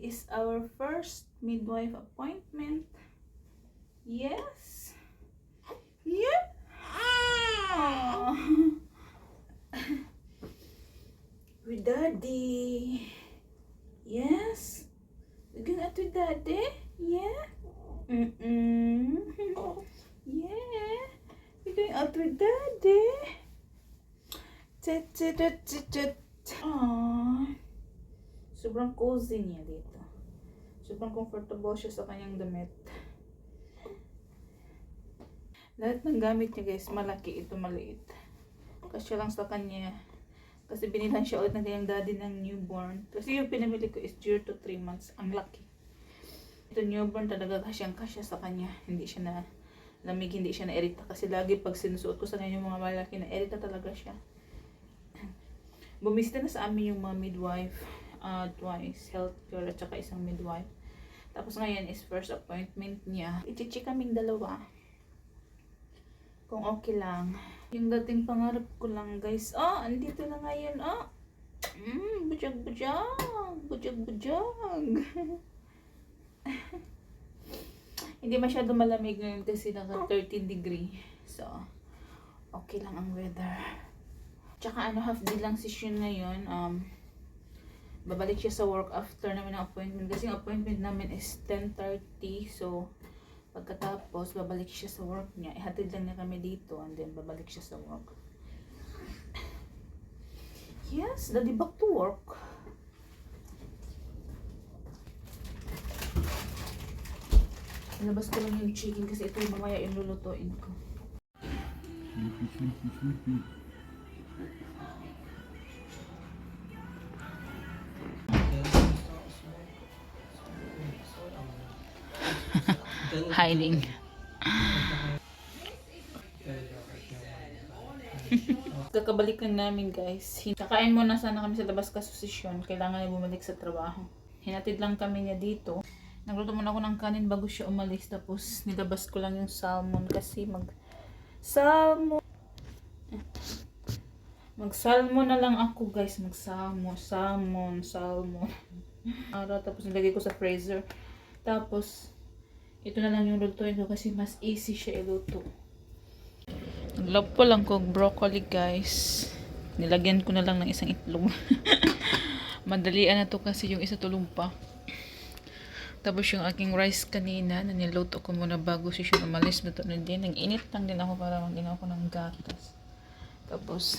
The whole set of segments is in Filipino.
is our first midwife appointment. Yes. Yeah. Aww. With daddy. Yes. We're going out with daddy. Yeah. Yeah. We're going out with daddy. Aww. Sobrang cozy niya dito. Sobrang comfortable siya sa kanyang damit. Lahat ng gamit niya guys, malaki, ito maliit. Kasi lang sa kanya. Kasi binilan siya ulit ng kanyang daddy ng newborn. Kasi yung pinamili ko is 0 to 3 months. Ang laki. Ito newborn talaga kasyang kasya sa kanya. Hindi siya na lamig, hindi siya na erita. Kasi lagi pag sinusuot ko sa kanya yung mga malaki na erita talaga siya. Bumisita na sa amin yung mga midwife. Twice, healthcare at saka isang midwife. Tapos ngayon is first appointment niya. I-check kaming dalawa. Kung okay lang. Yung dating pangarap ko lang guys. Andito na ngayon. Bujag-bujag. Bujag-bujag. Hindi masyado malamig ngayon kasi naka 13 degree. So, okay lang ang weather. Tsaka half day lang session ngayon. Babalik siya sa work after namin ang appointment. Kasi ang appointment namin is 10:30. So, pagkatapos, babalik siya sa work niya. Ihatid lang niya kami dito and then babalik siya sa work. Yes, daddy back to work. Nalabas ko lang yung chicken kasi ito yung mamaya yung lulutuin ko. Hiding. Kakabalik lang namin guys. Kakain muna sana kami sa labas kasosisyon. Kailangan na bumalik sa trabaho. Hinatid lang kami niya dito. Nagluto muna ako ng kanin bago siya umalis. Tapos nilabas ko lang yung salmon kasi salmon na lang ako guys. Salmon. Tapos nilagay ko sa freezer. Tapos ito na lang yung lutuin ko kasi mas easy siya iluto. Naglaw po lang ko broccoli guys. Nilagyan ko na lang ng isang itlog. Madalian na to kasi yung isa tulog pa. Tapos yung aking rice kanina na niluto ko muna bago siya umalis. Luto na din. Nag-init lang din ako para mag-inaw ko ng gatas. Tapos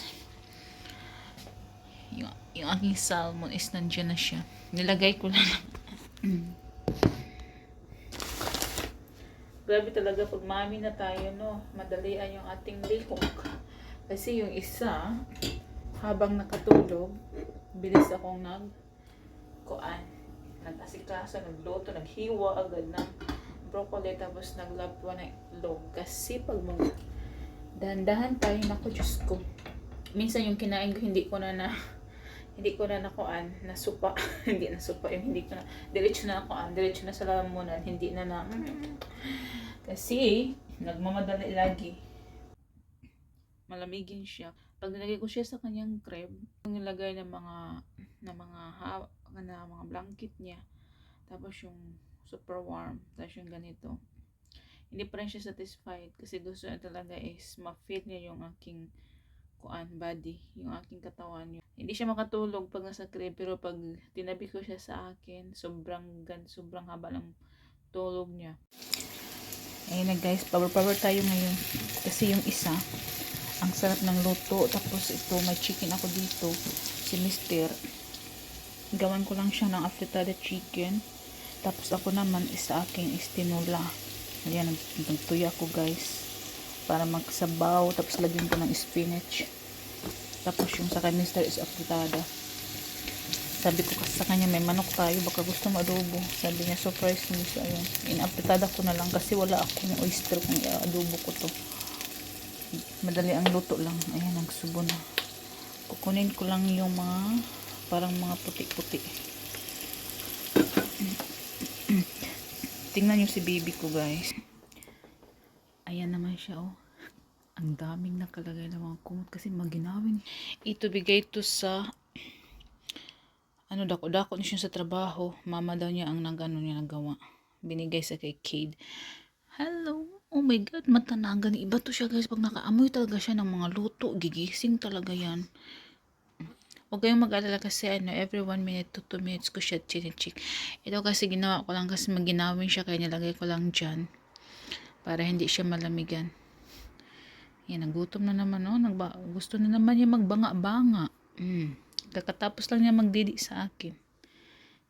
yung aking salmon is nandiyan na siya. Nilagay ko lang. Grabe talaga pag mami na tayo, no? Madalian yung ating lihok. Kasi yung isa, habang nakatulog, bilis akong nag-asikaso, nagluto, naghiwa agad ng broccoli, tapos naglapwa ng itlog. Kasi pag mga dahan-dahan tayo, naku, Diyos ko. Minsan yung kinain ko, hindi ko na nasupa. Hindi na supa yung hindi ko na diretso na sa lamunan, hindi na kasi nagmamadali lagi. Malamigin siya. Pag nilagay ko siya sa kanyang crib, nilagay ng mga blanket niya. Tapos yung super warm, tapos yung ganito. Hindi pa rin siya satisfied kasi gusto niya talaga is ma-fit niya yung aking body, yung aking katawan. Hindi siya makatulog pag nasa crib, pero pag tinabi ko siya sa akin, sobrang haba ng tulog niya. Ayun na guys, power tayo ngayon. Kasi yung isa, ang sarap ng luto. Tapos ito, may chicken ako dito. Si Mister, gawan ko lang siya ng afritada chicken. Tapos ako naman sa aking istinula. Ayan, nagtuya ko guys. Para magsabaw. Tapos lagyan ko ng spinach. Tapos yung sa kay Mister is afritada. Sabi ko kasi sa kanya, may manok tayo, baka gusto mo adobo. Sabi niya, surprise me. So, ayun. Inapritada ko na lang kasi wala akong oyster kung i-adobo ko to. Madali ang luto lang. Ayan, nagsubo na. Kukunin ko lang yung parang mga puti-puti. Tingnan nyo si baby ko, guys. Ayan naman siya, oh. Ang daming nakalagay ng mga kumot kasi maginawin. Ito bigay to sa ano, dako-dako niya siya sa trabaho. Mama daw niya ang niya nagawa. Binigay sa kay Cade. Hello. Oh my God, matanagan. Iba to siya guys. Pag nakaamoy talaga siya ng mga luto, gigising talaga yan. Huwag kayong mag-alala kasi ano, every 1 minute to 2 minutes ko siya chinichik. Ito kasi ginawa ko lang kasi maginawin siya kaya nilagay ko lang dyan. Para hindi siya malamigan. Yan, nagutom na naman, oh. Gusto na naman niya magbanga-banga. Kakatapos lang niya magdidi sa akin.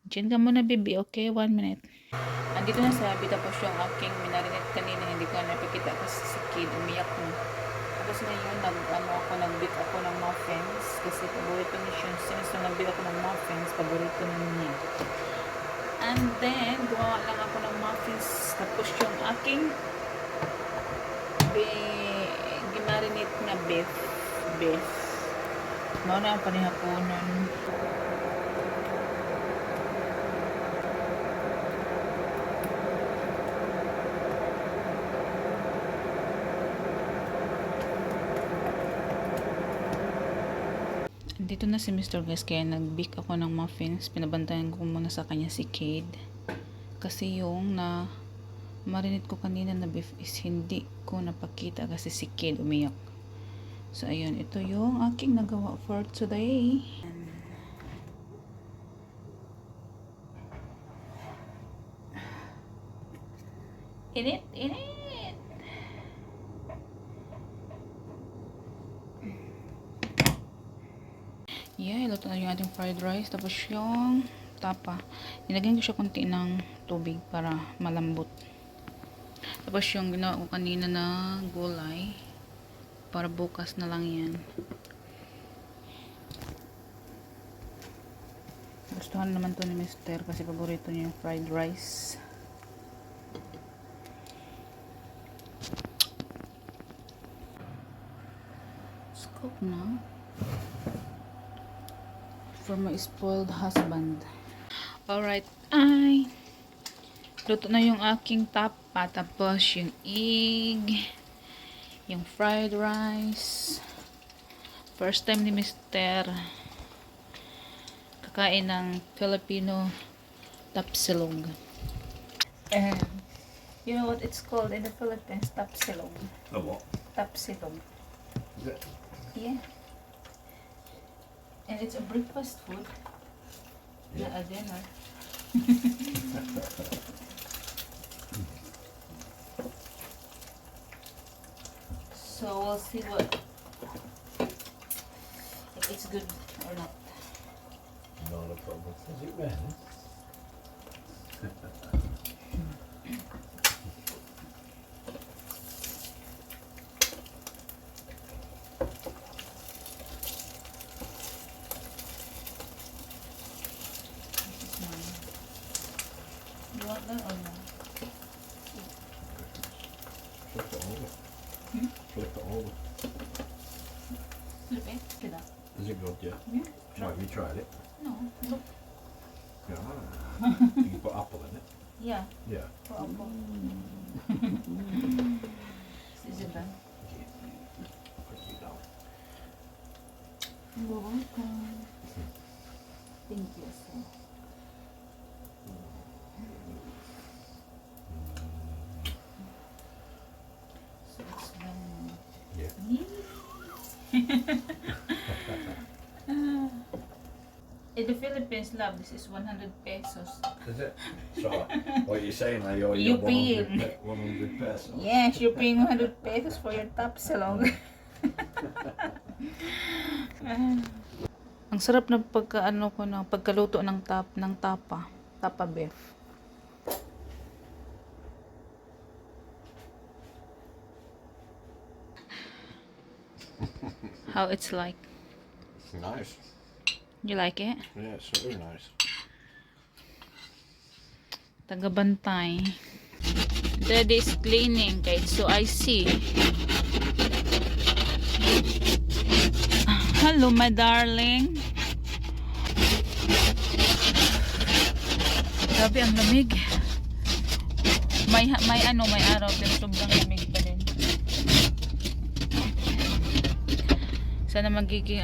Diyan ka muna, baby. Okay, 1 minute. Andito na sabi, tapos yung aking minarinate kanina, hindi ko na napikita kasi si Kid, umiyak na. Tapos ngayon, nagbit ako ng muffins, kasi paborito niya siya. Since nagbit ako ng muffins, paborito na niya. And then, gumawa lang ako ng muffins, tapos yung aking gimarinate na beef. Mauna ang panihaponan. Dito na si Mr. guys, kaya nag-bake ako ng muffins. Pinabantayan ko muna sa kanya si Cade. Kasi yung na marinate ko kanina na beef is hindi ko napakita kasi si Cade umiyak. So ayun, ito yung aking nagawa for today. Init. Yeah, iluto na yung ating fried rice. Tapos yung tapa. Nilagyan ko siya konti ng tubig para malambot. Tapos yung ginawa ko kanina na gulay. Para bukas na lang yan. Gustuhan naman to ni Mr. kasi paborito niya yung fried rice. Scoop na. For my spoiled husband. Alright, luto na yung aking tapa. Tapos yung egg. Yung fried rice. First time ni Mr. kakain ng Filipino tapsilog. And you know what it's called in the Philippines? Tapsilog. A what? Tapsilog. Is it? Yeah. And it's a breakfast food. Yeah. Not a dinner. So we'll see if it's good or not. Not a problem. Is it red? This is mine. You want that or no? Flip it over. Flip it over. Flip it. Get up. Is it good, yeah? Yeah. Right, have you tried it? No. Look. Yeah. You can put apple in it. Yeah. Yeah. For apple. Is it done? Yeah. Put you down. You're welcome. Thank you, sir. So it's done. Yeah. In the Philippines, love, this is 100 pesos. Is it? So, what you're saying, I owe You you paying. 100 pesos. Yes, you're paying 100 pesos for your top salon. Ang sarap na pagkaluto ng tapa beef. How it's like? It's nice. You like it? Yeah, it's very nice. Tagabantay. Daddy is cleaning, guys, so I see. Hello, my darling. Grabe ang lamig. May araw pero sobrang lamig pa din. Sana magiging